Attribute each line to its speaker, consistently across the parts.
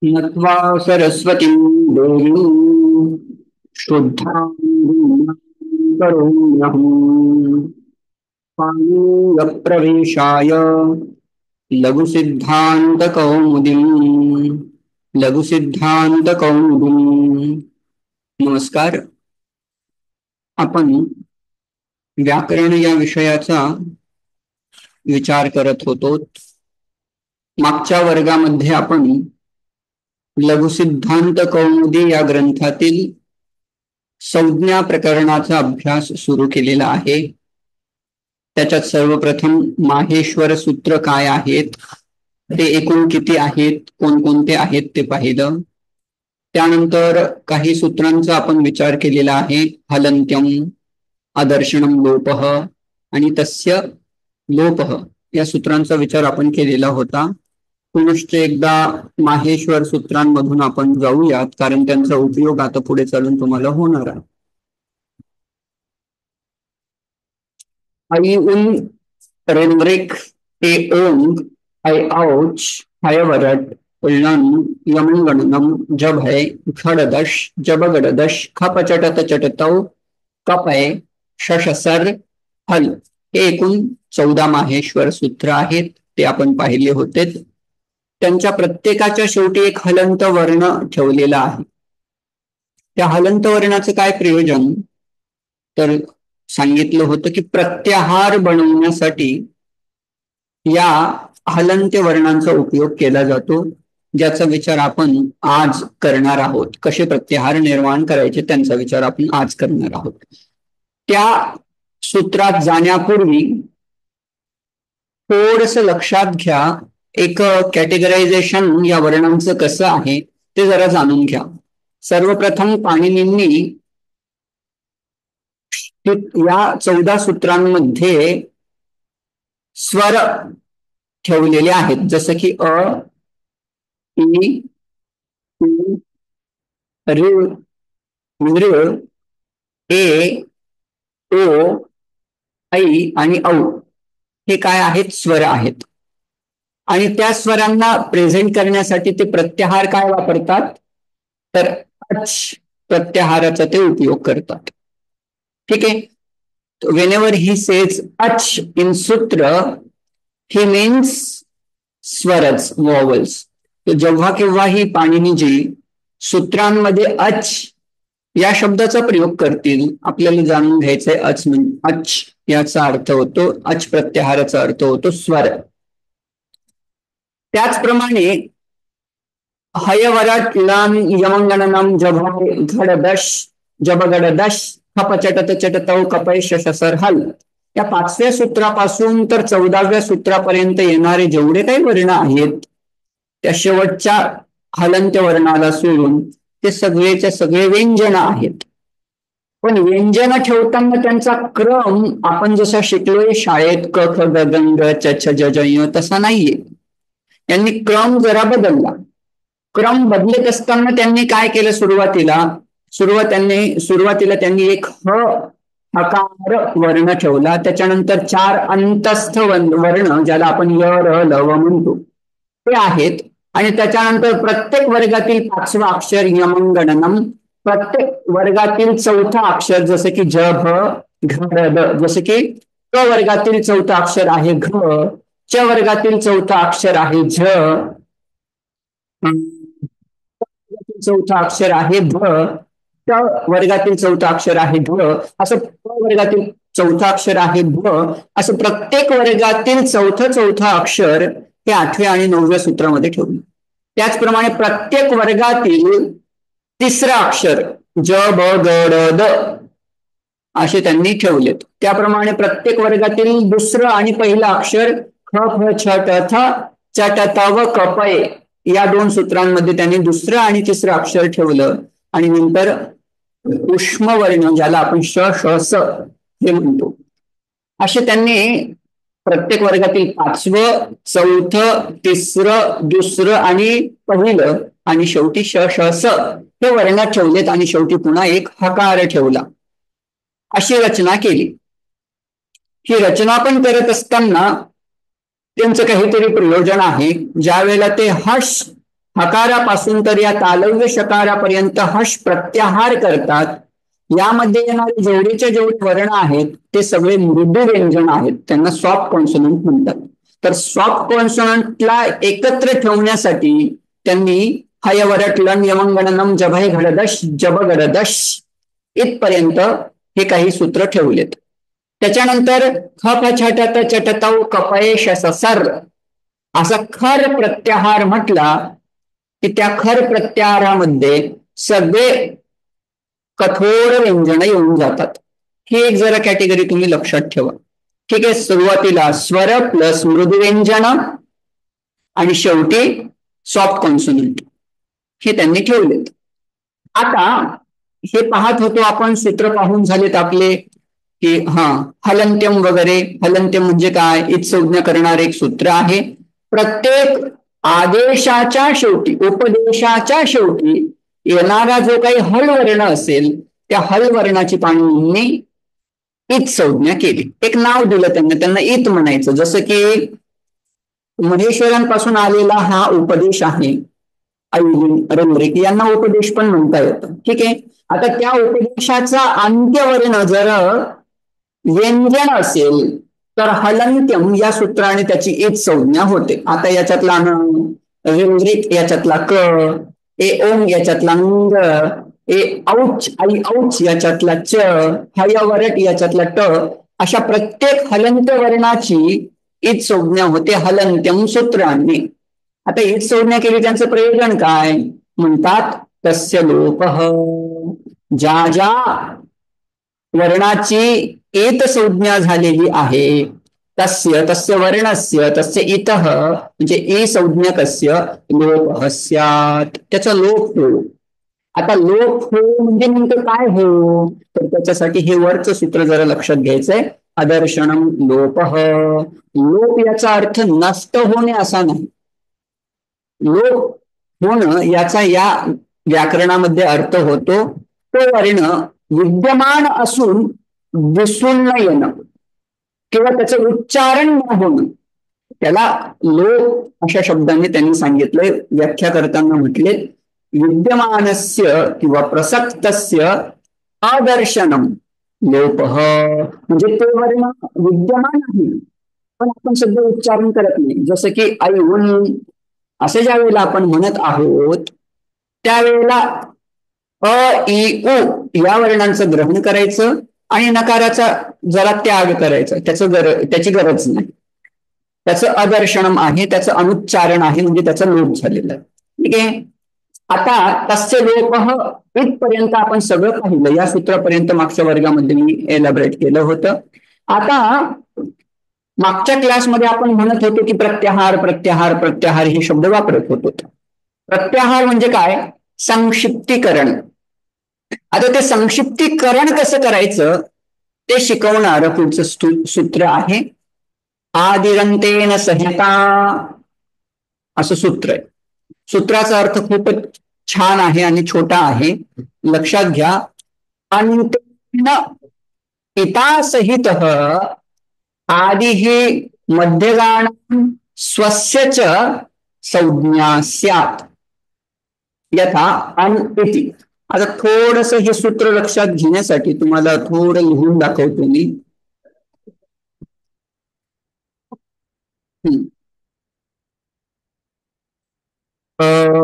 Speaker 1: नत्वा सरस्वतीं देवीं शुद्धां करोम्यहम् पाणिनिप्रवेशाय लघुसिद्धान्तकौमुदीम्. नमस्कार. आपण व्याकरण या विषयाचा विचार करत होतो. मागच्या वर्गामध्ये आपण लघुसिद्धांत कौमुदी या ग्रंथातील संज्ञा प्रकरणाचा अभ्यास सुरू केलेला आहे. त्याच्यात सर्वप्रथम माहेश्वर सूत्र काय आहेत, ते एकूण किती आहेत, कोणकोणते आहेत ते पाहिलं. त्यानंतर काही सूत्रांचा आपण विचार केलेला आहे. हलंत्यम, अदर्शनम लोपः आणि तस्य लोपः या सूत्रांचा विचार आपण केलेला होता. पुनश्च एकदा माहेश्वर सूत्रांमधून आपण जाऊयात, कारण त्यांचा उपयोग आता पुढे चालून तुम्हाला होणार आहे. आई उन रेनब्रेक ए ओंग आई औच हयवरट उल्लन यमंगणनम जब है खड़दश जबगडदश खपचटत चटतौ कपय शशसर हल. हे एकूण 14 माहेश्वर सूत्र आहेत. ते आपण पाहिले होते. त्यांच्या प्रत्येकाच्या शेवटी एक हलंत वर्ण ठेवलेला आहे. त्या हलंत वर्णाचं काय प्रयोजन, तर सांगितलं होतं की प्रत्याहार बनवण्यासाठी या हलंत वर्णांचा उपयोग केला जातो, ज्याचा विचार आपण आज करणार आहोत. कसे प्रत्याहार निर्माण करायचे त्यांचा विचार आपण आज करणार आहोत. त्या सूत्रात जाण्यापूर्वी थोडस लक्षात घ्या, एक कॅटेगरायझेशन या वर्णांचं कसं आहे ते जरा जाणून घ्या. सर्वप्रथम पाणिनींनी या 14 सूत्रांमध्ये स्वर ठेवलेले आहेत, जसं की अ, इ, उ, ऋ, मृ, ए, ओ, ऐ आणि औ. हे काय आहेत, स्वर आहेत. आणि त्या स्वरांना प्रेझेंट करण्यासाठी ते प्रत्याहार काय वापरतात, तर अच प्रत्याहाराचा ते उपयोग करतात. ठीक आहे. whenever he says ach in sutra he means स्वरच, vowels. तर जेव्हा केव्हाही पाणिनीजी सूत्रांमध्ये अच या शब्दाचा प्रयोग करतील, आपल्याला जाणून घ्यायचंय अच म्हणजे अच याचा अर्थ होतो, अच प्रत्याहाराचा अर्थ होतो स्वर. त्याचप्रमाणे हयवरट लन यमंगणनम जभ घडदश जबगडदश खपचटत चटतौ कपय शशसर हल. या 5व्या सूत्रापासून तर 14व्या सूत्रापर्यंत येणारे जेवढे काही वर्ण आहेत, त्या शेवटच्या हलंत वर्णाला सोडून ते सगळेच्या सगळे व्यंजन आहेत. पण व्यंजन ठेवताना त्यांचा क्रम आपण जसा शिकलोय शाळेत क ख ग ग ङ च छ ज ज ञ तसा नाहीये. त्यांनी क्रम जरा बदलला. क्रम बदलत असताना त्यांनी काय केलं, सुरुवातीला त्यांनी एक हकार वर्ण ठेवला. त्याच्यानंतर 4 अंतस्थ वर्ण, ज्याला आपण य र ल व म्हणतो, ते आहेत. आणि त्याच्यानंतर प्रत्येक वर्गातील 5वं अक्षर यमंगणनम, प्रत्येक वर्गातील 4थं अक्षर जसं की ज भ घ र द, जसं की क वर्गातील 4थं अक्षर आहे घ, च वर्गातील 4थं अक्षर आहे झ, 4थं अक्षर आहे भ, ट वर्गातील 4थं अक्षर आहे ढ, असं प वर्गातील 4थं अक्षर आहे भ, असं प्रत्येक वर्गातील 4थं अक्षर हे 8व्या आणि 9व्या सूत्रामध्ये ठेवले. त्याचप्रमाणे प्रत्येक वर्गातील 3रं अक्षर ज ब ग ड द असे त्यांनी ठेवलेत. त्याप्रमाणे प्रत्येक वर्गातील 2रं आणि 1लं अक्षर ख फ छ ट थ च ट त व कपय या 2 सूत्रांमध्ये त्यांनी 2रं आणि 3रं अक्षर ठेवलं. आणि नंतर उष्म वर्ण, ज्याला आपण श श स हे म्हणतो, असे त्यांनी प्रत्येक वर्गातील 5वं, 4थं, 3रं, 2रं आणि 1लं आणि शेवटी श श स हे वर्ण ठेवलेत. आणि शेवटी पुन्हा एक हकार ठेवला. अशी रचना केली. ही रचना पण करत असताना त्यांचं काहीतरी प्रयोजन आहे. ज्या वेळेला ते हर्ष हकारापासून तर या तालव्य शकारापर्यंत हश प्रत्याहार करतात. यामध्ये येणारे जेवढेच्या जेवढे वर्ण आहेत ते सगळे मृदू व्यंजन आहेत, त्यांना सॉफ्ट कॉन्सोनंट म्हणतात. तर सॉफ्ट कॉन्सोनंटला एकत्र ठेवण्यासाठी त्यांनी हयवरट लन यमंगणनम जभय घडदश जब गडदश इथपर्यंत हे काही सूत्र ठेवलेत. त्याच्यानंतर ख छटत चटतौ कपये शससर असा खर प्रत्याहार म्हटला की त्या खर प्रत्याहारामध्ये सगळे कठोर व्यंजन येऊन जातात. ही एक जरा कॅटेगरी तुम्ही लक्षात ठेवा. ठीक आहे. सुरुवातीला स्वर प्लस मृदू व्यंजन आणि शेवटी सॉफ्ट कॉन्सोनंट हे त्यांनी ठेवलेत. आता हे पाहत होतो आपण, सूत्र पाहून झालेत आपले की हलंत्यम वगैरे. हलंत्यम म्हणजे काय? इत संज्ञा करणारे एक सूत्र आहे. प्रत्येक आदेशाच्या शेवटी, उपदेशाच्या शेवटी येणारा जो काही हल वर्ण असेल त्या हल वर्णाची पाणिनींनी इत संज्ञा केली. एक नाव दिलं त्यांना इत म्हणायचं. जसं की महेश्वरांपासून आलेला हा उपदेश आहे, रंगरेख यांना उपदेश पण म्हणता येतं. ठीक आहे. आता त्या उपदेशाचा अंत्यवर्ण जर व्यंजन असेल तर हलंत्यम या सूत्राने त्याची इत संज्ञा होते. आता याच्यातला रंगरेख याच्यातला क, ए ओम याच्यातला अंग, ए औच आई औच याच्यातला च, हयवरट याच्यातला ट, अशा प्रत्येक हलंत वर्णाची इत संज्ञा होते हलंत्यम सूत्रांनी. आता इत संज्ञा केली त्यांचं प्रयोजन काय? म्हणतात तस्य लोपः. ज्या ज्या वर्णाची एत संज्ञा झालेली आहे तस्य तस्य वर्णस्य तस्य इतः म्हणजे ए संज्ञकस्य लोपः स्यात्, त्याचा लोप हो. आता लोप हो म्हणजे नेमकं काय हो? तर त्याच्यासाठी हे वरचं सूत्र जरा लक्षात घ्यायचंय. अदर्शनम लोपः. लोप याचा अर्थ नष्ट होणे असा नाही. लोप होणं याचा या व्याकरणामध्ये अर्थ होतो तो वर्ण विद्यमान असून दिसून न येणं किंवा त्याचं उच्चारण न होणं, त्याला लोप अशा शब्दाने त्यांनी सांगितलंय. व्याख्या करताना म्हटले विद्यमानस्य किंवा प्रसक्तस्य अदर्शनम लोपः. म्हणजे ते वर्ण विद्यमान आहे पण आपण सध्या उच्चारण करत नाही. जसं की ऐऊन असे ज्या वेळेला आपण म्हणत आहोत त्यावेळेला अ इ उ या वर्णांचं ग्रहण करायचं आणि नकाराचा जरा त्याग करायचा. त्याची गरज नाही. त्याचं अदर्शनम आहे, त्याचं अनुच्चारण आहे, म्हणजे त्याचा लोप झालेला आहे. ठीक आहे. आता तस्य लोपः इथपर्यंत आपण सगळं पाहिलं. या सूत्रापर्यंत मागच्या वर्गामध्ये मी एलॅबरेट केलं होतं. आता मागच्या क्लासमध्ये आपण म्हणत होतो की प्रत्याहार प्रत्याहार प्रत्याहार हे शब्द वापरत होतो. प्रत्याहार म्हणजे काय? संक्षिप्तीकरण. आता ते संक्षिप्तीकरण कसं करायचं ते शिकवणारं पुढचं सूत्र आहे. आदिरंतेन संहिता असं सूत्र आहे. सूत्राचा अर्थ खूपच छान आहे आणि छोटा आहे, लक्षात घ्या. अंतेन पिता सहित आदि ही मध्यगान स्वस्य च संज्ञा स्यात् यथा अन इति. आता थोडस हे सूत्र लक्षात घेण्यासाठी तुम्हाला थोडं लिहून दाखवतो मी.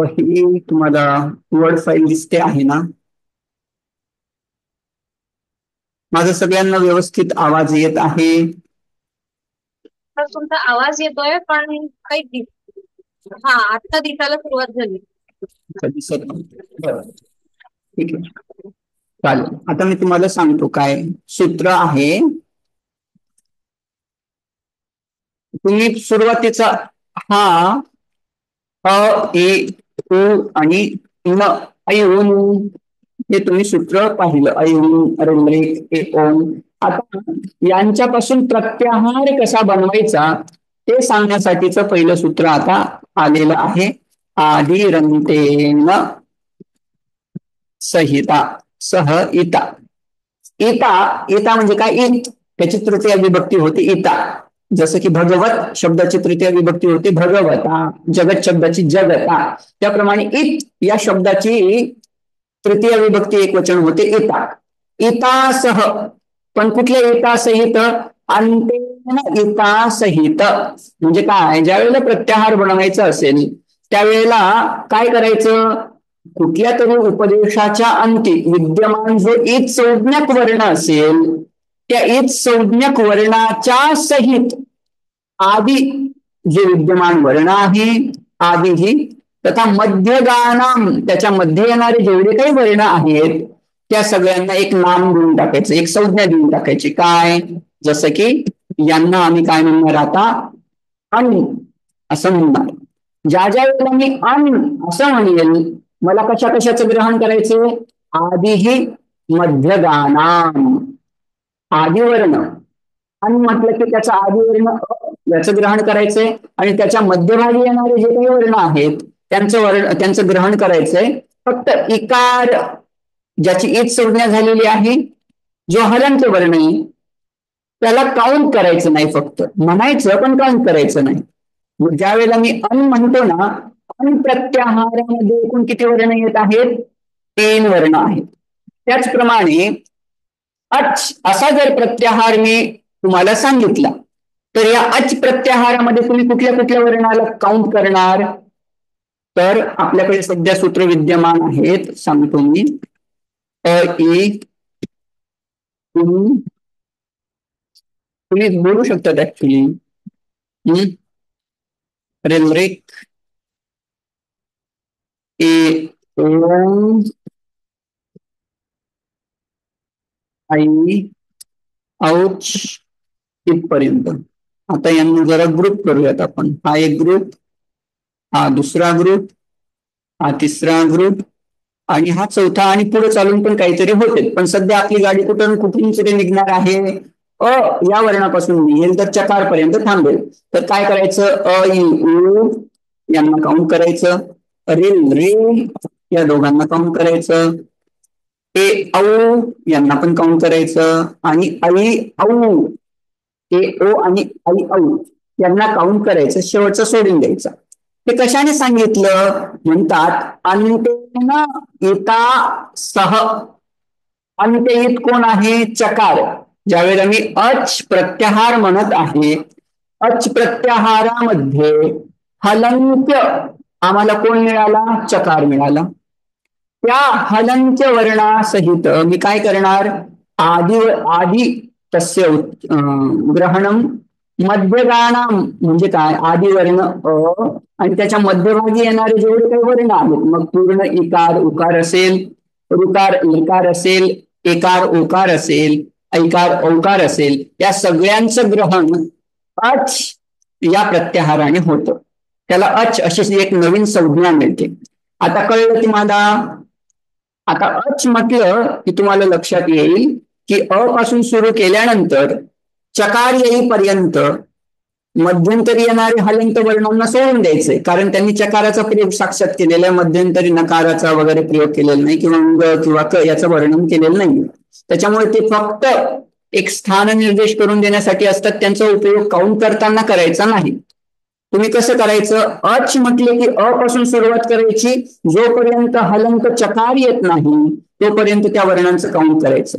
Speaker 1: ही तुम्हाला वर्ड फाईल दिसते आहे ना? माझा सगळ्यांना व्यवस्थित आवाज येत आहे?
Speaker 2: तुमचा आवाज येतोय पण काही आता दिसायला सुरुवात झाली.
Speaker 1: ठीक आहे, चालेल. आता मी तुम्हाला सांगतो काय सूत्र आहे. तुम्ही सुरुवातीचा हा अ ए उ आणि न ऐऊन हे तुम्ही सूत्र पाहिलं. ऐऊन रंगरेख ए ओम. आता यांच्यापासून प्रत्याहार कसा बनवायचा ते सांगण्यासाठीचं पहिलं सूत्र आता आलेलं आहे. आदिरंतेन संहिता सह इता. इता इता म्हणजे काय? इत. त्याची तृतीय विभक्ती होती इता. जसं की भगवत शब्दाची तृतीय विभक्ती होती भगवता, जगत शब्दाची जगता, त्याप्रमाणे इत या शब्दाची तृतीय विभक्ती एक वचन होते इता. इतासह, पण कुठल्या इतासहित? अंतेन इतासहित. म्हणजे काय, ज्या वेळेला प्रत्याहार बनवायचा असेल त्यावेळेला काय करायचं? कुठल्या तरी उपदेशाच्या अंती विद्यमान जो इत संज्ञक वर्ण असेल त्या इत संज्ञक वर्णाच्या सहित आदी जे विद्यमान वर्ण आहे आदीही तथा मध्यगानाम त्याच्यामध्ये येणारे जेवढे काही वर्ण आहेत त्या सगळ्यांना एक नाम देऊन टाकायचं, एक संज्ञा देऊन टाकायची. काय? जसं की यांना आम्ही काय म्हणणार आता? अन असं म्हणणार. ज्या ज्या वेळेला मी अन असं म्हणेल मला कशा कशाचं ग्रहण करायचं? आदिही मध्यगानाम, आदिवर्ण. आणि म्हटलं की त्याचा आदिवर्ण याचं ग्रहण करायचंय आणि त्याच्या मध्यभागी येणारे जे काही वर्ण आहेत त्यांचं ग्रहण करायचंय. फक्त इकार ज्याची ईद संज्ञा झालेली आहे जो हलंत वर्ण आहे त्याला काउंट करायचं नाही, फक्त म्हणायचं पण काउंट करायचं नाही. ज्या वेळेला मी अन म्हणतो ना, अन प्रत्याहारामध्ये एकूण किती वर्ण येत आहेत? 3 वर्ण आहेत. त्याचप्रमाणे अच असा जर प्रत्याहार मी तुम्हाला सांगितला तर या अच प्रत्याहारामध्ये तुम्ही कुठल्या कुठल्या वर्णाला काउंट करणार? तर आपल्याकडे सध्या सूत्र विद्यमान आहेत, सांगतो मी. अ इ तुम्ही बोलू शकतात ऍक्च्युली. रेलरेक ए ओम आई औच इथपर्यंत. आता यांना जरा ग्रुप करूयात आपण. हा एक ग्रुप, हा दुसरा ग्रुप, हा तिसरा ग्रुप आणि हा चौथा, आणि पुढे चालून पण काहीतरी होते. पण सध्या आपली गाडी कुठून तरी निघणार आहे. अ या वर्णापासून निघेल तर चकार पर्यंत थांबेल. तर काय करायचं? अ इ उ यांना काउंट करायचं. रिल रे या दोघांना काउंट करायचं. ए औ यांना पण काउंट करायचं. आणि आई औ, ए ओ आणि आई औ यांना काउंट करायचं, शेवटचं सोडून द्यायचं. ते कशाने सांगितलं? म्हणतात अंतेन इता सह. अंत्ययित कोण आहे? चकार. ज्यावेळेला मी अच प्रत्याहार म्हणत आहे, अच प्रत्याहारामध्ये हलंत्य आम्हाला कोण मिळाला? चकार मिळाला. त्या हलंत्य वर्णासहित मी काय करणार? आदी तस्य ग्रहणम मध्यगानाम. म्हणजे काय? आदी वर्ण अ आणि त्याच्या मध्यभागी येणारे जेवढे काही वर्ण आहेत मग पूर्ण इकार उकार असेल, ऋकार लकार असेल, एकार ओकार असेल, ऐकार औकार असेल, या सगळ्यांचं ग्रहण अच या प्रत्याहाराने होतं. त्याला अच अशी एक नवीन संज्ञा मिळते. आता कळलं तुम्हाला? आता अच म्हटलं की तुम्हाला लक्षात येईल की अ पासून सुरू केल्यानंतर चकार येईपर्यंत मध्यंतरी येणारे हलंत वर्णांना सोडून द्यायचंय, कारण त्यांनी चकाराचा प्रयोग साक्षात केलेला आहे, मध्यंतरी नकाराचा वगैरे प्रयोग केलेला नाही किंवा ग किंवा क याचं वर्णन केलेलं नाही. त्याच्यामुळे ते फक्त एक स्थान निर्देश करून देण्यासाठी असतात, त्यांचा उपयोग काउंट करताना करायचा नाही. तुम्ही कसं करायचं? अच म्हटले की अ पासून सुरुवात करायची, जोपर्यंत हलंत चकार येत नाही तोपर्यंत त्या वर्णांचं काउंट करायचं.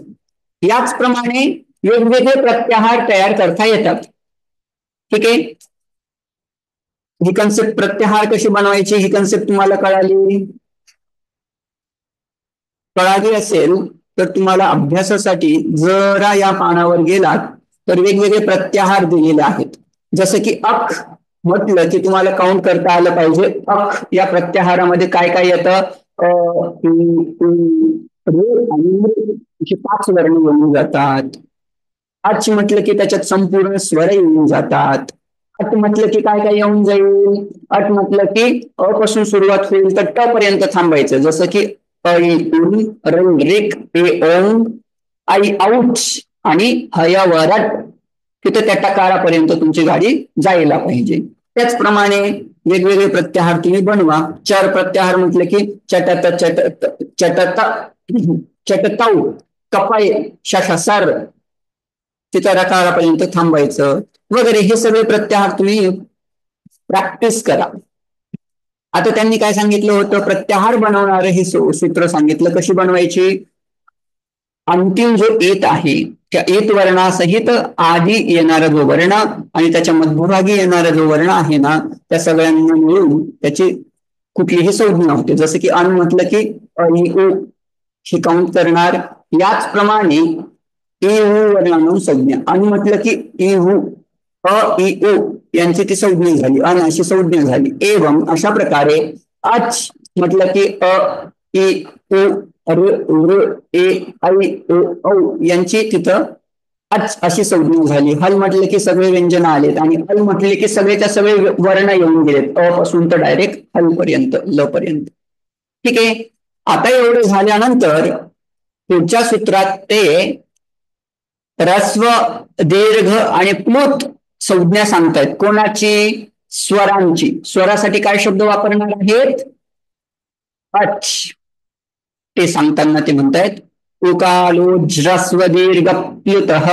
Speaker 1: याचप्रमाणे वेगवेगळे प्रत्याहार तयार करता येतात. ठीक आहे. ही कन्सेप्ट प्रत्याहार कशी बनवायची ही कन्सेप्ट तुम्हाला कळाली असेल तर तुम्हाला अभ्यासासाठी जरा या पानावर गेलात तर वेगवेगळे प्रत्याहार दिलेले आहेत. जसं की अख म्हटलं की तुम्हाला काउंट करता आलं पाहिजे. अख या प्रत्याहारामध्ये काय काय येतं? आणि 5 वर्ण येऊन जातात. अच म्हटलं की त्याच्यात संपूर्ण स्वर येऊन जातात. अट म्हटलं की काय काय येऊन जाईल? अट म्हटलं की अ पासून सुरुवात होईल तर ट पर्यंत थांबायचं. जसं की ऐ उन रंग रेक ए ओंग आई आऊट आणि हयवरट, तिथे त्या टकारापर्यंत तुमची गाडी जायला पाहिजे. त्याचप्रमाणे वेगवेगळे प्रत्याहार तुम्ही बनवा. चार प्रत्याहार म्हटले की चटत चटत चटताऊ कपाय शशसर तिथं रकारापर्यंत थांबायचं वगैरे, हे सगळे प्रत्याहार तुम्ही प्रॅक्टिस करा. आता त्यांनी काय सांगितलं होतं, प्रत्याहार बनवणारं हे सूत्र सांगितलं. कशी बनवायची? अंतिम जो एत आहे त्या एत वर्णासहित आधी येणारा जो वर्ण आणि त्याच्या मध्यभागी येणारा जो वर्ण आहे ना, त्या सगळ्यांना मिळून त्याची कुठलीही संज्ञा होते. जसं की अन म्हटलं की अ इ उ हे काउंट करणार, याचप्रमाणे ए उ वर्णांना संज्ञा. अन म्हटलं की इ उ अ इ उ यांची ती संज्ञा झाली, अन अशी संज्ञा झाली. एवं अशा प्रकारे अच म्हटलं की अ इ उ र ऋ ए ऐ ओ औ यांची तिथं अच अशी संज्ञा झाली. हल म्हटले की सगळे व्यंजन आलेत आणि अल म्हटले की सगळेच्या सगळे वर्ण येऊन गेलेत, अ पासून तर डायरेक्ट हल पर्यंत, ल पर्यंत. ठीक आहे. आता एवढं झाल्यानंतर पुढच्या सूत्रात ते ऱ्हस्व, दीर्घ आणि प्लुत संज्ञा सांगतायत. कोणाची? स्वरांची. स्वरासाठी काय शब्द वापरणार आहेत? अच. ते सांगताना ते म्हणतायत उकालो ह्रस्व दीर्घ प्लुतः.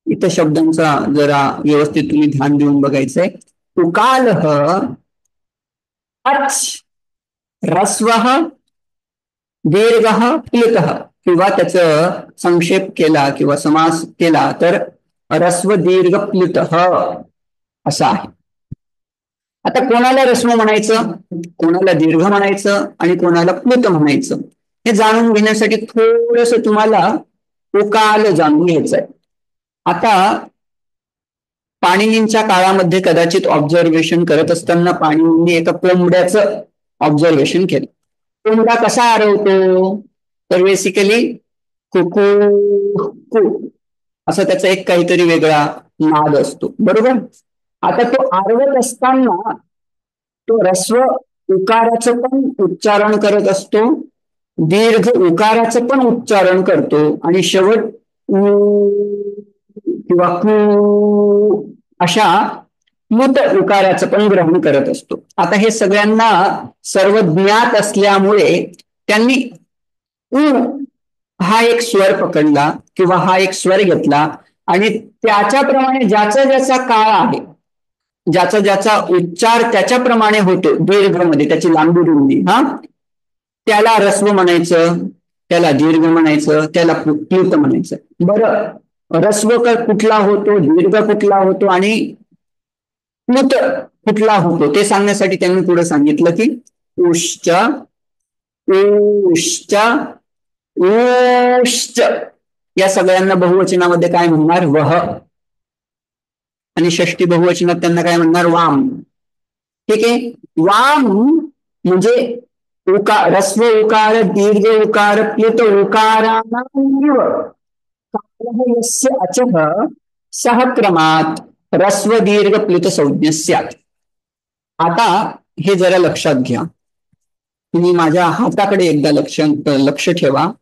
Speaker 1: इथं शब्दांचा जरा व्यवस्थित तुम्ही ध्यान देऊन बघायचंय. उकाल अच ह्रस्व दीर्घ प्लुतः, किंवा त्याचं संक्षेप केला किंवा समास केला तर ह्रस्व दीर्घ प्लुतः असं आहे. आता कोणाला ह्रस्व म्हणायचं, कोणाला दीर्घ म्हणायचं आणि कोणाला प्लुत म्हणायचं हे जाणून घेण्यासाठी थोडस तुम्हाला उकाल जाणून घ्यायचंय. आता पाणिनींच्या काळामध्ये कदाचित ऑब्झर्वेशन करत असताना पाणिनींनी एका कोंबड्याचं ऑब्झर्वेशन केलं. कोंबडा कसा आरवतो? तर बेसिकली कुकू कू असं त्याचा एक काहीतरी वेगळा नाद असतो, बरोबर. आता तो आरवत असताना तो ह्रस्व उकाराचं पण उच्चारण करत असतो, दीर्घ उकाराचं पण उच्चारण करतो आणि शेवट किंवा कू अशा प्लुत उकाराचं पण ग्रहण करत असतो. आता हे सगळ्यांना सर्व ज्ञात असल्यामुळे त्यांनी उ हा एक स्वर पकडला किंवा हा एक स्वर घेतला आणि त्याच्याप्रमाणे ज्याचा ज्याचा काळ आहे, ज्याचा ज्याचा उच्चार त्याच्याप्रमाणे होतो दीर्घ मध्ये, त्याची लांबी रुंदी, त्याला ह्रस्व म्हणायचं, त्याला दीर्घ म्हणायचं, त्याला प्लुत म्हणायचं. बरं, ह्रस्व कुठला होतो, दीर्घ कुठला होतो आणि प्लुत कुठला होतो ते सांगण्यासाठी त्यांनी पुढे सांगितलं की उश्च उश्च उश्च या सगळ्यांना बहुवचनामध्ये काय म्हणणार? वह. आणि षष्टी बहुवचनात त्यांना काय म्हणणार? वाम. ठीक आहे. वाम म्हणजे उकार, ह्रस्व उकार, दीर्घ उकार, प्लुत उकारांना अचः सह क्रमात ह्रस्व दीर्घ प्लुत संज्ञा स्यात्. आता हे जरा लक्षात घ्या, तुम्ही माझ्या हाताकडे एकदा लक्ष ठेवा.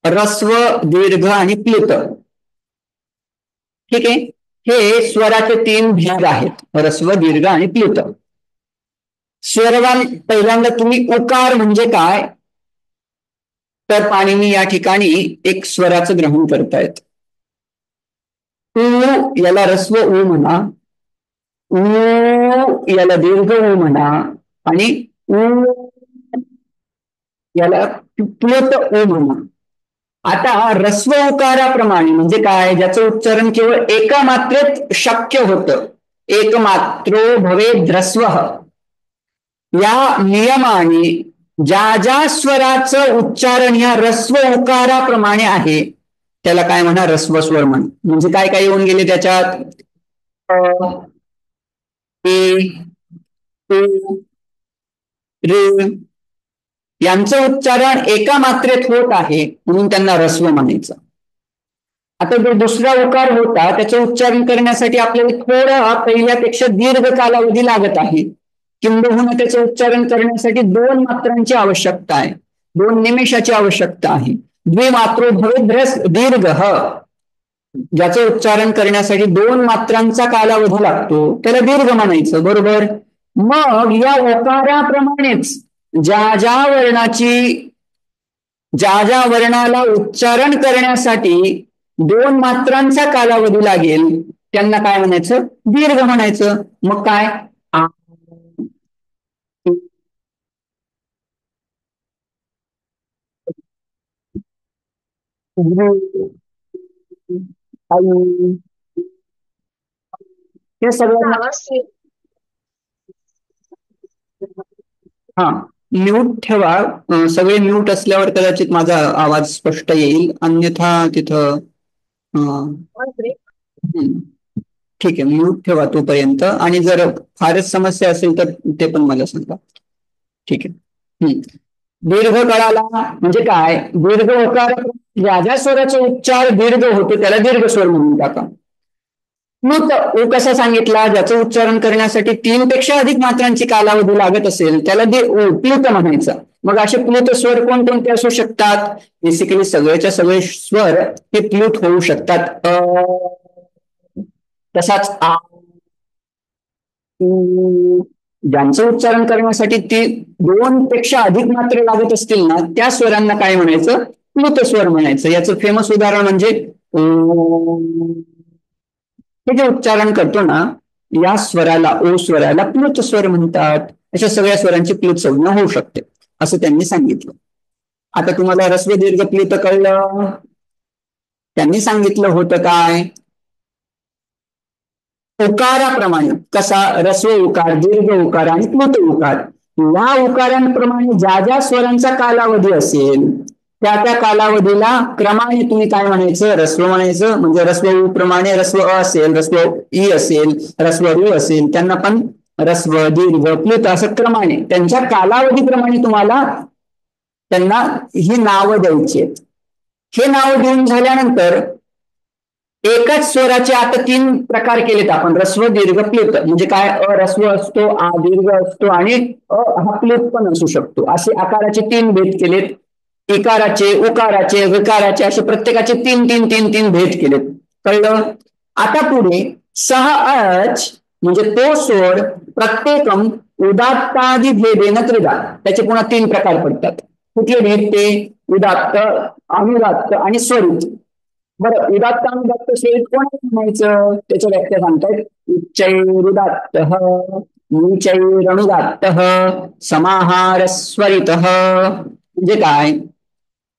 Speaker 1: ह्रस्व, दीर्घ आणि प्लुत, ठीक आहे, हे स्वराचे 3 भेद आहेत, ह्रस्व, दीर्घ आणि प्लुत. स्वरवान पहिल्यांदा तुम्ही उकार म्हणजे काय, तर पाणिनी या ठिकाणी एक स्वराचं ग्रहण करतायत. उ याला ह्रस्व उ म्हणा, उ याला दीर्घ उ म्हणा आणि उ याला प्लुत उ म्हणा. आता ह्रस्व उकाराप्रमाणे म्हणजे काय, ज्याचं उच्चारण केवळ एका मात्रेत शक्य होतं, एक मात्रो भवेद ह्रस्व, या नियमाने ज्या ज्या स्वराचं उच्चारण ह्या ह्रस्व उकाराप्रमाणे आहे त्याला काय म्हणा? ह्रस्व स्वर म्हण. म्हणजे काय काय येऊन गेले त्याच्यात? ए, उ, ऋ यांचं उच्चारण एका मात्रेत होत आहे म्हणून त्यांना ह्रस्व म्हणायचं. आता जो दुसरा उकार होता त्याचं उच्चारण करण्यासाठी आपल्याला थोडा पहिल्यापेक्षा दीर्घ कालावधी लागत आहे, किंबहुना त्याचं उच्चारण करण्यासाठी 2 मात्रांची आवश्यकता आहे, 2 निमेषाची आवश्यकता आहे. द्विमात्रो भवेद दीर्घ, ज्याचं उच्चारण करण्यासाठी 2 मात्रांचा कालावधी लागतो त्याला दीर्घ म्हणायचं, बरोबर. मग या उकाराप्रमाणेच ज्या ज्या वर्णाला उच्चारण करण्यासाठी 2 मात्रांचा कालावधी लागेल त्यांना काय म्हणायचं, दीर्घ म्हणायचं. मग काय आ, आई, हे सगळ्यांना
Speaker 2: आवाज
Speaker 1: हा म्यूट ठेवा. सगळे म्यूट असल्यावर कदाचित माझा आवाज स्पष्ट येईल, अन्यथा तिथं
Speaker 2: ब्रेक.
Speaker 1: हम्म. ठीक आहे, म्यूट ठेवा तोपर्यंत, आणि जर फारच समस्या असेल तर ते पण मला सांगा. ठीक आहे. दीर्घ कळाला म्हणजे काय, दीर्घ होकार ज्या ज्या स्वराचा उच्चार दीर्घ होतो त्याला दीर्घ स्वर म्हणून टाका. प्लुत ओ कसा सांगितला, ज्याचं उच्चारण करण्यासाठी 3 पेक्षा अधिक मात्रांची कालावधी लागत असेल त्याला प्लुत म्हणायचं. मग असे प्लुत स्वर कोणकोणते असू शकतात, बेसिकली सगळेच्या सगळे स्वर हे प्लुत होऊ शकतात. तसाच आ, ज्यांचं उच्चारण करण्यासाठी ती 2 पेक्षा अधिक मात्रे लागत असतील ना त्या स्वरांना काय म्हणायचं, प्लुत स्वर म्हणायचं. याचं फेमस उदाहरण म्हणजे हे जे उच्चारण करतो ना या स्वराला, ओ स्वराला प्लुत स्वर म्हणतात. अशा सगळ्या स्वरांची प्लुत संज्ञा होऊ शकते असं त्यांनी सांगितलं. आता तुम्हाला ऱ्हस्व दीर्घ प्लुत कळलं. त्यांनी सांगितलं होतं काय, उकाराप्रमाणे कसा, ऱ्हस्व उकार, दीर्घ उकार आणि प्लुत उकार, या उकारांप्रमाणे ज्या ज्या स्वरांचा कालावधी असेल त्या त्या कालावधीला क्रमाने तुम्ही काय म्हणायचं, ऱ्हस्व म्हणायचं. म्हणजे ऱ्हस्व उ प्रमाणे ऱ्हस्व अ असेल, ऱ्हस्व ई असेल, ऱ्हस्व ऋ असेल, त्यांना पण ऱ्हस्व दीर्घ प्लुत असं क्रमाने त्यांच्या कालावधीप्रमाणे तुम्हाला त्यांना ही नावं द्यायची आहेत. हे नाव देऊन झाल्यानंतर एकाच स्वराचे आता 3 प्रकार केलेत आपण, ऱ्हस्व दीर्घ प्लुत. म्हणजे काय, अ ऱ्हस्व असतो, आ दीर्घ असतो आणि अ हा प्लुत पण असू शकतो. असे आकाराचे 3 भेद केलेत. इकाराचे, उकाराचे, विकाराचे असे प्रत्येकाचे 3 भेद केलेत. कळलं. आता पुढे सह अच म्हणजे तो स्वर प्रत्येकम उदात्तादि भेदेन त्रिधा, त्याचे पुन्हा 3 प्रकार पडतात. कुठले भेद ते, उदात्त, अनुदात्त आणि स्वरित. बरं, उदात्त अनुदात्त स्वरित कोण म्हणायचं त्याच्या व्याख्या सांगतायत. उच्चैरुदात्त, नीचैरनुदात्त, समाहार स्वरित. म्हणजे काय,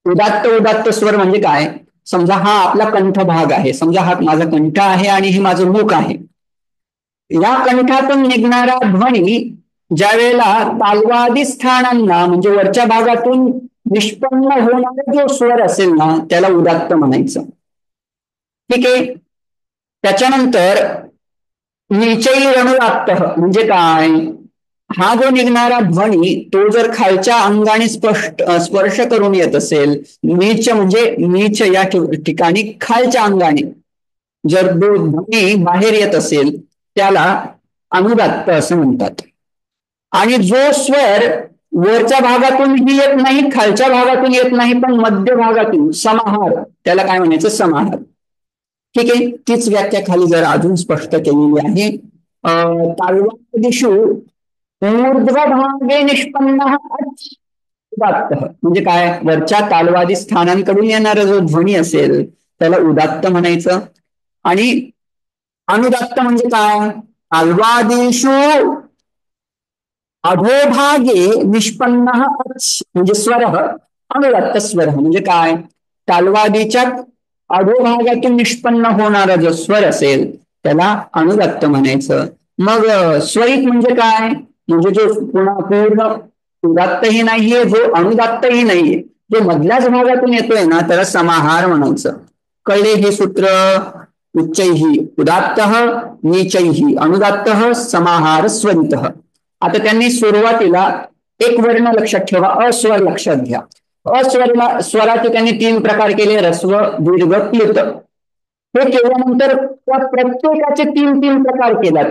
Speaker 1: उदात्त उदात्त स्वर म्हणजे काय, समजा हा आपला कंठ भाग आहे, समजा हा माझा कंठ आहे आणि हे माझं मुख आहे. या कंठातून निघणारा ध्वनी ज्या वेळेला तालवादी स्थानांना म्हणजे वरच्या भागातून निष्पन्न होणारा जो स्वर असेल ना त्याला उदात्त म्हणायचं. ठीक आहे. त्याच्यानंतर नीचैरनुदात्त म्हणजे काय, हा जो निघणारा ध्वनी तो जर खालच्या अंगाने स्पर्श करून येत असेल, नीच म्हणजे नीच या ठिकाणी खालच्या अंगाने जर तो ध्वनी बाहेर येत असेल त्याला अनुदात्त असं म्हणतात. आणि जो स्वर वरच्या भागातूनही येत नाही, खालच्या भागातून येत नाही, पण मध्य भागातून समाहार, त्याला काय म्हणायचं, समाहार. ठीक आहे. तीच व्याख्या खाली जर अजून स्पष्ट केलेली आहे. तालवादिषु ऊर्ध्वभागे निष्पन्न उदात्त म्हणजे काय, वरच्या तालवादी स्थानांकडून येणारा जो ध्वनी असेल त्याला उदात्त म्हणायचं. आणि अनुदात्त म्हणजे काय, तालवादिषु अधोभागे निष्पन्न म्हणजे स्वर, अनुदात्त स्वर म्हणजे काय, तालवादीच्या अधोभागातून निष्पन्न होणारा जो स्वर असेल त्याला अनुदात्त म्हणायचं. मग स्वरित म्हणजे काय, म्हणजे जो पुन्हा पूर्ण उदात्तही नाहीये, जो अनुदात्तही नाहीये, जो मधल्याच भागातून येतोय ना त्याला समाहार म्हणायचं. कळले हे सूत्र. उच्चैही उदात्त, नीचैही अनुदात्त, समाहार स्वरित. आता त्यांनी सुरुवातीला एक वर्ण लक्षात ठेवा, अस्वर लक्षात घ्या. स्वराचे त्यांनी 3 प्रकार केले, ऱ्हस्व दीर्घ प्लुत. हे केल्यानंतर त्या प्रत्येकाचे 3 प्रकार केल्यात.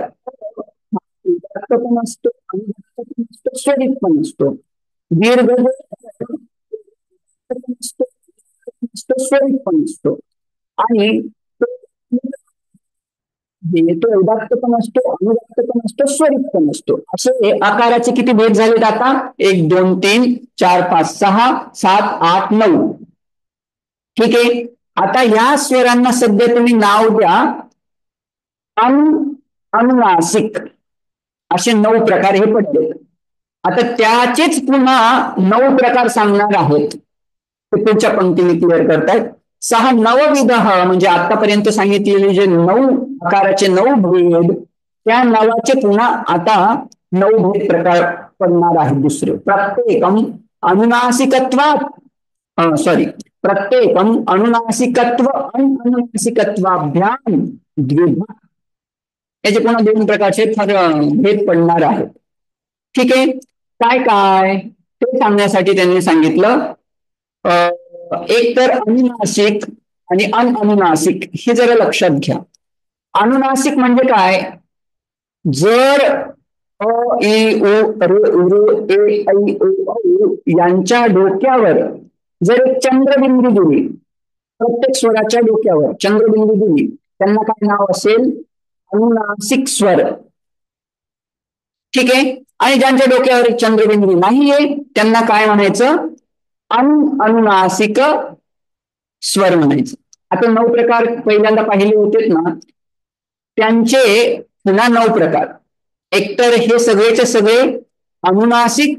Speaker 1: उदात्त पण असतो, अनुदात्त पण असतो, स्वरित पण असतो. दीर्घ स्वरित पण असतो. आणि तो उदात्त पण असतो, अनुदात्त पण असतो, स्वरित पण असतो. असे आकाराचे किती भेद झालेत आता, 1 2 3 4 5 6 7 8 9. ठीक आहे. आता या स्वरांना सध्या तुम्ही नाव द्या अनुनासिक, असे 9 प्रकार हे पडले. आता त्याचेच पुन्हा 9 प्रकार सांगणार आहेत, ते पुढच्या पंक्तीने क्लिअर करतायत. सहा नवविध, म्हणजे आतापर्यंत सांगितलेले जे 9 आकाराचे 9 भेद, त्या नावाचे पुन्हा आता 9 भेद प्रकार पडणार आहेत दुसरे. प्रत्येकम अनुनासिकत्वात, सॉरी, प्रत्येकम अनुनासिकत्व अनुनासिकत्वाभ्याम द्विधा, याचे पुन्हा 2 प्रकारचे भेद पडणार आहेत. ठीक आहे. काय काय ते सांगण्यासाठी त्यांनी सांगितलं, एक तर अनुनासिक आणि अनअनुनासिक, हे जरा लक्षात घ्या. अनुनासिक म्हणजे काय? जर अ इ उ ऋ ए ऐ ओ औ यांच्या डोक्यावर जर एक चंद्रबिंदू दिली, प्रत्येक स्वराच्या डोक्यावर चंद्रबिंदू दिली, त्यांना काय नाव असेल? अनुनासिक स्वर. ठीक आहे. आणि ज्यांच्या डोक्यावर चंद्रबिंदू नाहीये त्यांना काय म्हणायचं? अनुनासिक स्वर म्हणायचं. आता 9 प्रकार पहिल्यांदा पाहिले होते ना, त्यांचे पुन्हा 9 प्रकार. एकतर हे सगळेचे सगळे अनुनासिक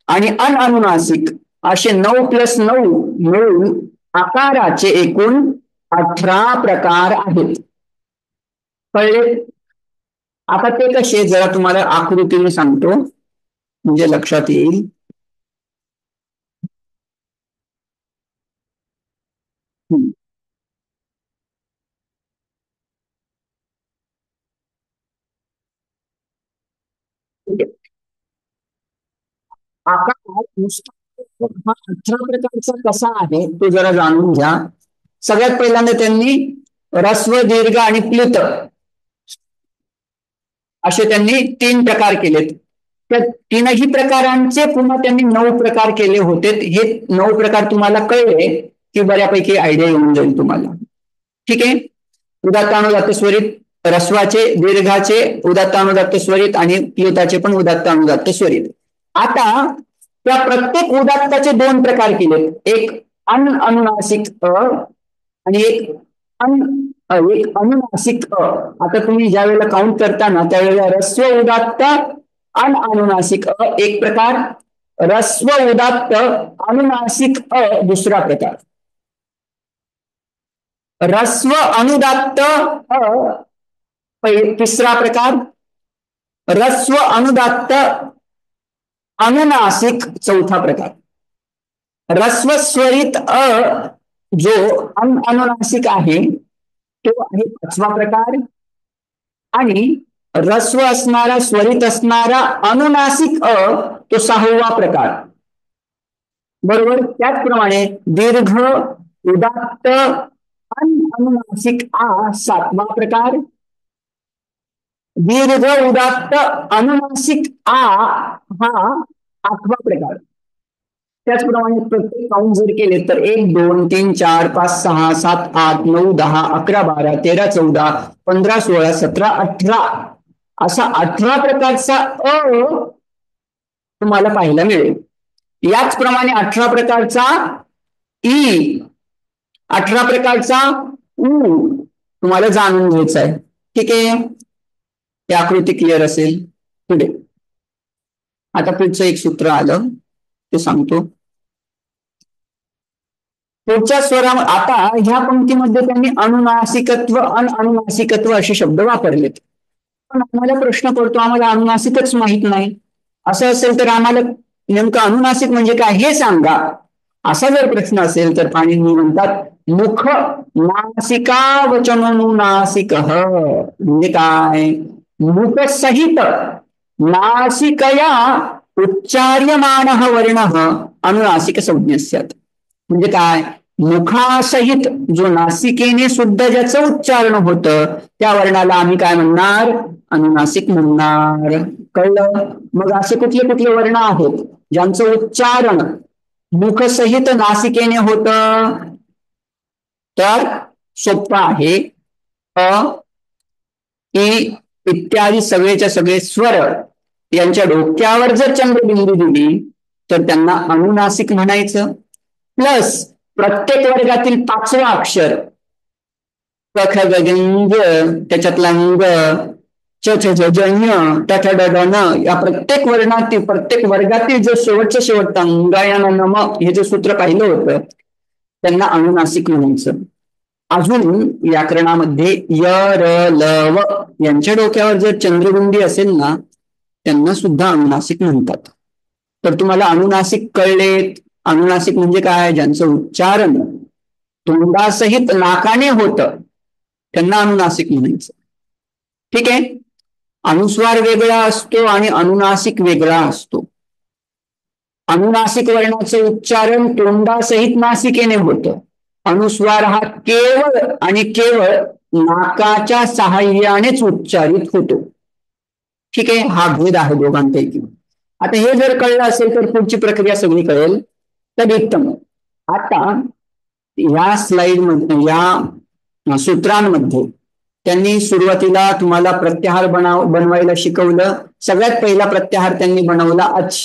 Speaker 1: आणि अनअनुनासिक असे 9 + 9 मिळून आकाराचे एकूण 18 प्रकार आहेत. कळले? आता ते कसे, जरा तुम्हाला आकृतीने सांगतो म्हणजे लक्षात येईल. आकार हा 18 प्रकारचा कसा आहे तो जरा जाणून घ्या. सगळ्यात पहिल्यांदा त्यांनी ऱ्हस्व, दीर्घ आणि प्लुत असे त्यांनी 3 प्रकार केलेत. त्या 3ही प्रकारांचे पुन्हा त्यांनी 9 प्रकार केले होते. हे 9 प्रकार तुम्हाला कळले की बऱ्यापैकी आयडिया येऊन जाईल तुम्हाला. ठीक आहे. उदात्तानुदात्त स्वरित, ऱ्हस्वाचे, दीर्घाचे उदात्तानुदात्त स्वरित आणि प्लुताचे पण उदात्तानुदात्त स्वरित. आता त्या प्रत्येक उदात्ताचे 2 प्रकार केले, एक अनअनुनासिक अ आणि एक अनुनासिक अ. आता तुम्ही ज्या वेळेला काउंट करताना त्यावेळेला ऱ्हस्व उदात्त अनअनुनासिक अ एक प्रकार, ऱ्हस्व उदात्त अनुनासिक अ दुसरा प्रकार, ऱ्हस्व अनुदात्त अ तिसरा प्रकार, ऱ्हस्व अनुदात्त अनुनासिक चौथा प्रकार, ऱ्हस्व स्वरित अ जो अनुनासिक आहे तो आहे 5वा प्रकार, आणि ऱ्हस्व असणारा, स्वरित असणारा अनुनासिक अ तो 6वा प्रकार. बरोबर. त्याचप्रमाणे दीर्घ उदात्त अनुनासिक आ 7वा प्रकार, दीर्घ उदात्त अनुनासिक आ हा 8वा प्रकार. त्याचप्रमाणे प्रत्येक काउंट जर केले तर 1 2 3 4 5 6 7 8 9 10 11 12 13 14 15 16 17 18 असा 18 प्रकारचा अ तुम्हाला पाहायला मिळेल. याचप्रमाणे 18 प्रकारचा ई, 18 प्रकारचा उ तुम्हाला जाणून घ्यायचा आहे. ठीक आहे. ही आकृती क्लिअर असेल. पुढे आता पुढचं एक सूत्र आलं ते सांगतो. पुढच्या स्वरावर आता ह्या पंक्तीमध्ये त्यांनी अनुनासिकत्व अनअनुनासिकत्व असे शब्द वापरलेत. पण आम्हाला प्रश्न पडतो, आम्हाला अनुनासिकच माहित नाही. असं असेल तर आम्हाला नेमकं अनुनासिक म्हणजे काय हे सांगा. असा जर प्रश्न असेल तर पाणिनी म्हणतात मुख नासिका वचनोनुनासिक, म्हणजे काय? मुख सहित नासिकया उच्चार्यमाण वर्ण अनुनासिक संज्ञस्यात्. म्हणजे काय? मुखासहित जो नासिकेने सुद्धा ज्याचं उच्चारण होतं त्या वर्णाला आम्ही काय म्हणणार? अनुनासिक म्हणणार. कळलं? मग असे कुठले कुठले वर्ण आहेत ज्यांचं उच्चारण मुखसहित नासिकेने होत? तर सोप्पा आहे. अ इ इत्यादी सगळेच्या सगळे स्वर यांच्या डोक्यावर जर चंद्रबिंदू दिली तर त्यांना अनुनासिक म्हणायचं. प्लस प्रत्येक वर्गातील 5वं अक्षर क ख ग घ ङ, त्याच्यातला ङ, च छ ज ज ञ, ट ठ ड ढ ण, या प्रत्येक वर्णातील प्रत्येक वर्गातील जो शेवटचा अंगायन नम हे जे सूत्र पाहिलं होतं त्यांना अनुनासिक म्हणायचं. अजून व्याकरणामध्ये य र ल व यांच्या डोक्यावर जर चंद्रबिंदी असेल ना त्यांना सुद्धा अनुनासिक म्हणतात. तर तुम्हाला अनुनासिक कळलेत. अनुनासिक म्हणजे काय? ज्यांचं उच्चारण तोंडासहित नाकाने होतं त्यांना अनुनासिक म्हणायचं. ठीक आहे. अनुस्वार वेगळा असतो आणि अनुनासिक वेगळा असतो. अनुनासिक वर्णाचं उच्चारण तोंडासहित नासिकेने होतं. अनुस्वार हा केवळ आणि केवळ नाकाच्या साहाय्यानेच उच्चारित होतो. ठीक आहे. हा भेद आहे दोघांपैकी. आता हे जर कळलं असेल तर पुढची प्रक्रिया सगळी कळेल तर उत्तम. आता या स्लाइड मध्ये या सूत्रांमध्ये त्यांनी सुरुवातीला तुम्हाला प्रत्याहार बनवायला शिकवलं. सगळ्यात पहिला प्रत्याहार त्यांनी बनवला अच.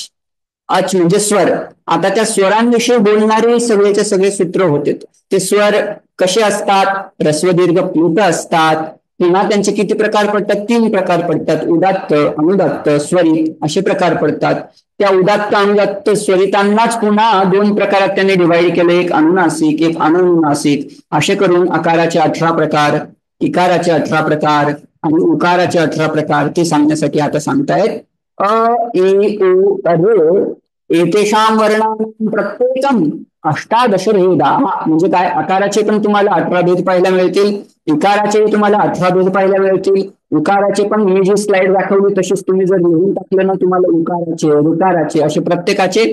Speaker 1: अच म्हणजे स्वर. आता त्या स्वरांविषयी बोलणारे सगळेचे सगळे सूत्र होते. ते स्वर कसे असतात? ऱ्हस्व दीर्घ प्लुत असतात. पुन्हा त्यांचे किती प्रकार पडतात? 3 प्रकार पडतात. उदात्त, अनुदात्त, स्वरित असे प्रकार पडतात. त्या उदात्त अनुदात्त स्वरितांनाच पुन्हा 2 प्रकारात त्यांनी डिवाइड केले. एक अनुनासिक, एक अनुनासिक. असे करून आकाराचे 18 प्रकार, इकाराचे 18 प्रकार आणि उकाराचे 18 प्रकार ते सांगण्यासाठी आता सांगतायत. अ ए उ ऋ एतेषां वर्णानां प्रत्येकम 18 भेदा. म्हणजे काय? आकाराचे पण तुम्हाला 18 भेद पाहायला मिळतील. इकाराचे तुम्हाला 18 भेद पाहायला मिळतील. उकाराचे पण मी जी स्लाइड दाखवली तशीच तुम्ही जर लिहून टाकलं ना तुम्हाला उकाराचे, ऋकाराचे असे प्रत्येकाचे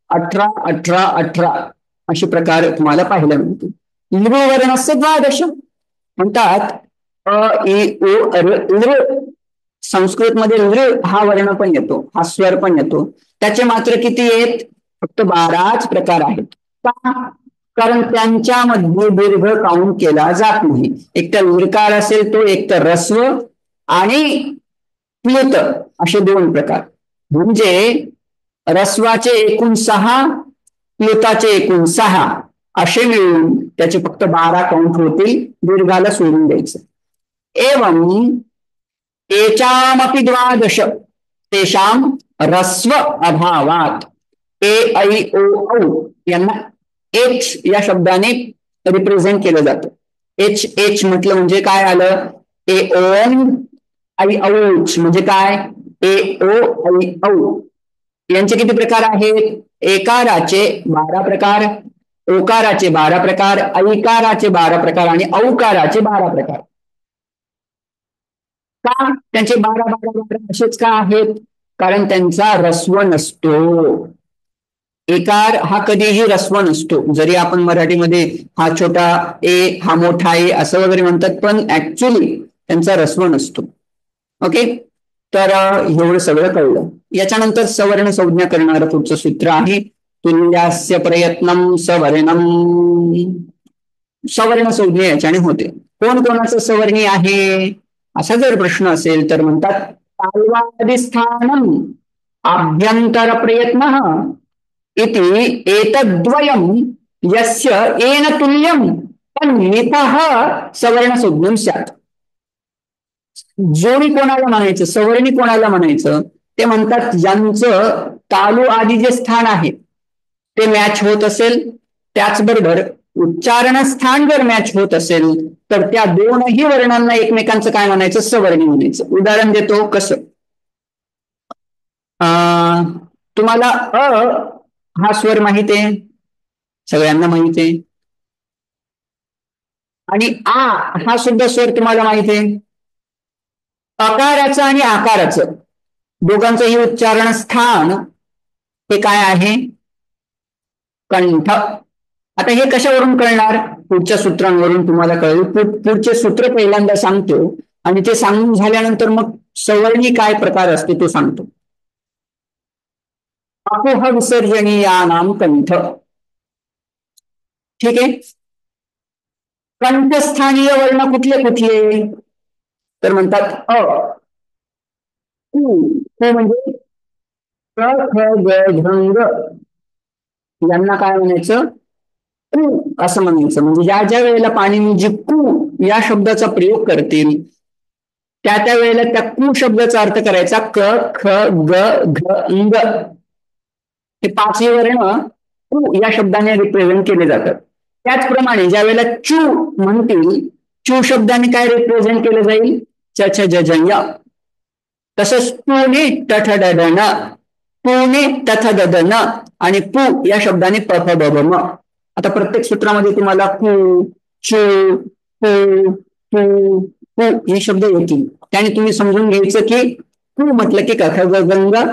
Speaker 1: 18 18 18 असे प्रकार तुम्हाला पाहायला मिळतील. लृ वर्णस्य 12 म्हणतात. अ इ उ ऋ. संस्कृत मध्ये लृ हा वर्ण पण येतो, हा स्वर पण येतो. त्याचे मात्र किती आहेत? फक्त 12च प्रकार आहेत. का? कारण त्यांच्यामध्ये दीर्घ काउंट केला जात नाही. एक तर विकार असेल तो, एक तर ऱ्हस्व आणि प्लुत असे 2 प्रकार. म्हणजे ऱ्हस्वाचे एकूण 6, प्लुताचे एकूण 6 असे मिळून त्याचे फक्त 12 काउंट होतील. दीर्घाला सोडून द्यायचं. एवं एचामपि 12 तेषां ह्रस्व अभावात. ए ऐ ओ औ यांना एच या शब्दाने रिप्रेझेंट केलं जातं. एच एच म्हटलं म्हणजे काय आलं? ए ओन ऐ औच म्हणजे काय? ए ओ ऐ औ. यांचे किती प्रकार आहेत? एकाराचे 12 प्रकार, ओकाराचे 12 प्रकार, ऐकाराचे 12 प्रकार आणि औकाराचे 12 प्रकार. का त्यांचे 12 12 12 असेच का आहेत? कारण त्यांचा ऱ्हस्व नसतो. एकार हा कधीही ऱ्हस्व नसतो. जरी आपण मराठीमध्ये हा छोटा ए, हा मोठा ए असं वगैरे म्हणतात, पण ऍक्च्युली त्यांचा ऱ्हस्व नसतो. ओके. तर एवढं सगळं कळलं. याच्यानंतर सवर्ण संज्ञा करणारं पुढचं सूत्र आहे तुल्यास्य प्रयत्नम सवर्णम. सवर्ण संज्ञा याच्याने होते. कोण कोणाचं सवर्णी आहे असा जर प्रश्न असेल तर म्हणतात ताल्वादिस्थानम आभ्यंतर प्रयत्न इति एतद्वयं यस्य येन तुल्यं तन्नितः सवर्ण संज्ञं स्यात्. जोडी कोणाला म्हणायचं? सवर्णी कोणाला म्हणायचं? ते म्हणतात ज्यांचं तालू आदी जे स्थान आहे ते मॅच होत असेल, त्याचबरोबर उच्चारण स्थान जर मॅच होत असेल तर त्या 2ही वर्णांना एकमेकांचं काय म्हणायचं? सवर्णी म्हणायचं. उदाहरण देतो. कसं? तुम्हाला अ हा स्वर माहित आहे, सगळ्यांना माहित आहे. आणि आ हा सुद्धा स्वर तुम्हाला माहित आहे. अकाराचं आणि आकाराचं दोघांचंही उच्चारण स्थान हे काय आहे? कंठ. आता हे कशावरून कळणार? पुढच्या सूत्रांवरून तुम्हाला कळेल. पुढचे सूत्र पहिल्यांदा सांगतो आणि ते सांगून झाल्यानंतर मग सवर्णी काय प्रकार असते ते सांगतो. अपोह विसर्जनीयानाम कंठ. ठीक आहे. कंठस्थानीय वर्ण कुठले कुठले? तर म्हणतात अ, उ म्हणजे क ख ग घ यांना काय म्हणायचं? कू असं म्हणायचं. म्हणजे ज्या ज्या वेळेला पाणिनीजी कू या शब्दाचा प्रयोग करतील त्या त्या वेळेला त्या कू शब्दाचा अर्थ करायचा क ख ग घ ङ हे पाचही वर्ण कू या शब्दाने रिप्रेझेंट केले जातात. त्याचप्रमाणे ज्या वेळेला चू म्हणतील चू शब्दाने काय रिप्रेझेंट केलं जाईल च छ ज ज य. तसंच पुणे टठ डन पुणे तथ ददन आणि पू या शब्दाने प फ ब ब म. आता प्रत्येक सूत्रामध्ये तुम्हाला कू चू पू पू पू हे शब्द येतील. त्याने तुम्ही समजून घ्यायचं की कू म्हटलं की कथ गंगा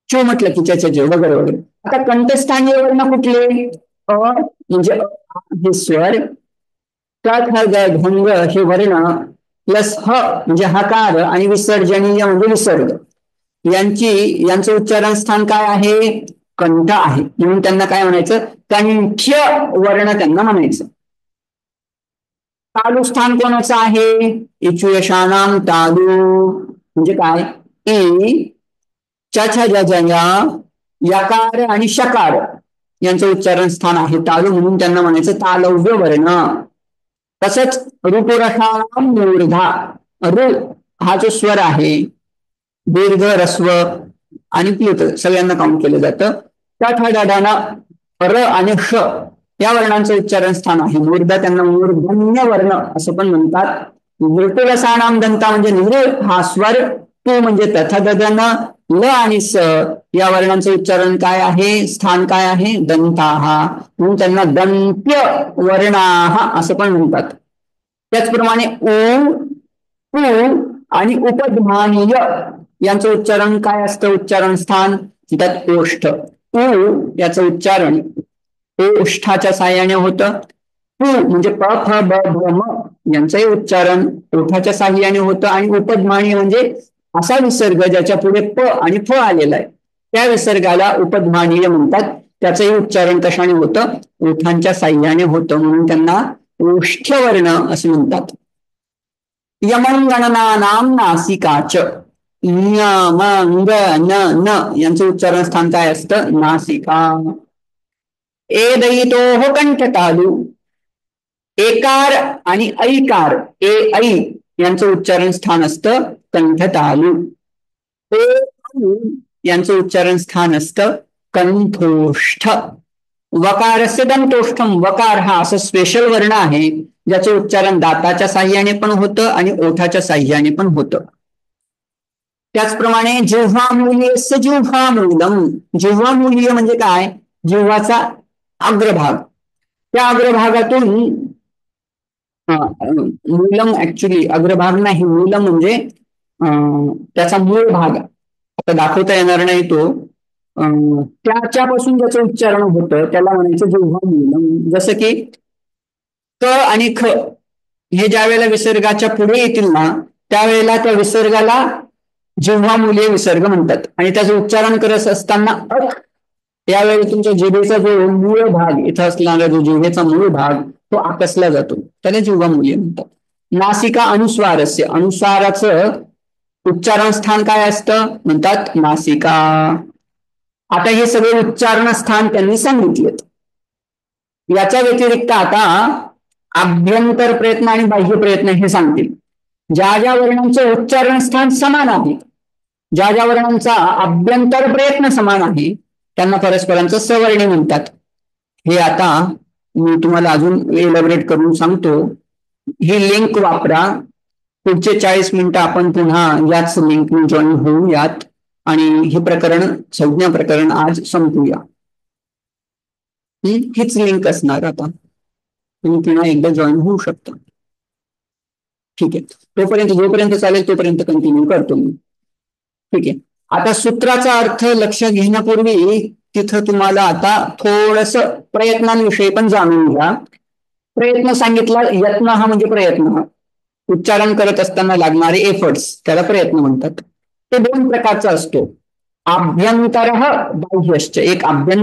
Speaker 1: चू म्हटलं की च ज वगैरे वगैरे. आता कंठस्थानीय वर्ण कुठले अ म्हणजे हे स्वर क ख ग घंग हे वर्ण प्लस ह म्हणजे हकार आणि विसर्जनीय म्हणजे विसर्ग यांचं उच्चारण स्थान काय आहे कंठ आहे. म्हणून त्यांना काय म्हणायचं कंठ्य वर्ण त्यांना म्हणायचं. तालू स्थान कोणाचं आहे इचुयशानाम तालू म्हणजे काय ई च छ ज ज यकार आणि शकार यांचं उच्चारण स्थान आहे तालू म्हणून त्यांना म्हणायचं तालव्य वर्ण. तसंच ऋतुरसानाम मूर्धा ऋ हा जो स्वर आहे दीर्घ रस्व आणि प्लुत सगळ्यांना काउंट केलं जातं. त्या ठाडाना र आणि श या वर्णांचं उच्चारण स्थान आहे. मूर्धा त्यांना मूर्धन्य वर्ण असं पण म्हणतात. ऋतुरसानाम दंता म्हणजे नृ हा स्वर तू म्हणजे तथगदन ल आणि स या वर्णांचं उच्चारण काय आहे स्थान काय आहे दंताहा म्हणून त्यांना दंत्य वर्णाहा असं पण म्हणतात. त्याचप्रमाणे उ उ आणि उपध्मानीय यांचं उच्चारण काय असतं उच्चारण स्थान त्यात ओष्ठ उ याचं उच्चारण ओष्ठाच्या साह्याने होतं. पु म्हणजे प फ ब भ म यांचंही उच्चारण ओठाच्या साह्याने होतं आणि उपध्मानीय म्हणजे असा विसर्ग ज्याच्या पुढे प आणि फ आलेला आहे त्या विसर्गाला उपध्मानीय म्हणतात. त्याचंही उच्चारण कशाने होतं ओठांच्या साह्याने होतं म्हणून त्यांना ओष्ठ्यवर्ण असे म्हणतात. यमंगणनानाम नासिकाच ञ म ङ न न यांचं उच्चारण स्थान काय असतं नासिका. एदयितोः कंठतालु एकार आणि ऐकार ए ऐ यांचं उच्चारण स्थान असतं कंठतालु. यांचं उच्चारण स्थान असतं कंठोष्ठ. वकारस्य दंतोष्ठम वकार हा असं स्पेशल वर्ण आहे ज्याचं उच्चारण दाताच्या साह्याने पण होतं आणि ओठाच्या साह्याने पण होतं. त्याचप्रमाणे जिव्हामूल्यस्य जिव्हामूलम जिव्हामूल्य म्हणजे काय जिव्हाचा अग्रभाग त्या अग्रभागातून मूलम ऍक्च्युली अग्रभाग नाही मूलम म्हणजे त्याचा मूळ भाग आता दाखवता येणार नाही तो त्याच्यापासून ज्याचं उच्चारण होतं त्याला म्हणायचं जिव्हामूलम. जसं की क आणि ख हे ज्या वेळेला विसर्गाच्या पुढे येतील ना त्यावेळेला त्या विसर्गाला जिव्हामूल्य विसर्ग म्हणतात आणि त्याचं उच्चारण करत असताना अक यावेळी तुमच्या जिभेचा जो मूळ भाग इथं असणारा जो जिभेचा मूळ भाग तो आकसला जातो त्याला जिव्हामूल्य म्हणतात. नासिका अनुस्वारस्य अनुस्वाराचं उच्चारण स्थान काय असतं म्हणतात नासिका. आता हे सगळे उच्चारण स्थान त्यांनी सांगितलेत. याच्या व्यतिरिक्त आता आभ्यंतर प्रयत्न आणि बाह्य प्रयत्न हे सांगतील. ज्या ज्या वर्णांचं उच्चारण स्थान समान आहे ज्या ज्या वर्णांचा आभ्यंतर प्रयत्न समान आहे त्यांना परस्परांचं सवर्णी म्हणतात. हे आता मी तुम्हाला अजून एलॅबोरेट करून सांगतो. ही लिंक वापरा. पुढचे 40 मिनिटं आपण पुन्हा याच लिंकने जॉईन होऊयात आणि हे प्रकरण संज्ञा प्रकरण आज संपूया. हीच लिंक असणार. आता तुम्ही पुन्हा एकदा जॉईन होऊ शकता. ठीक आहे तोपर्यंत जोपर्यंत चालेल तोपर्यंत कंटिन्यू करतो मी. ठीक आहे आता सूत्राचा अर्थ लक्ष घेण्यापूर्वी तिथं तुम्हाला आता थोडस प्रयत्नांविषयी पण जाणून घ्या. प्रयत्न सांगितला यत्न हा म्हणजे प्रयत्न उच्चारण करत असताना लागणारे एफर्ट्स त्याला प्रयत्न म्हणतात. ते 2 प्रकारचा असतो आभ्यंतर बाह्यश्च. एक आभ्यंतर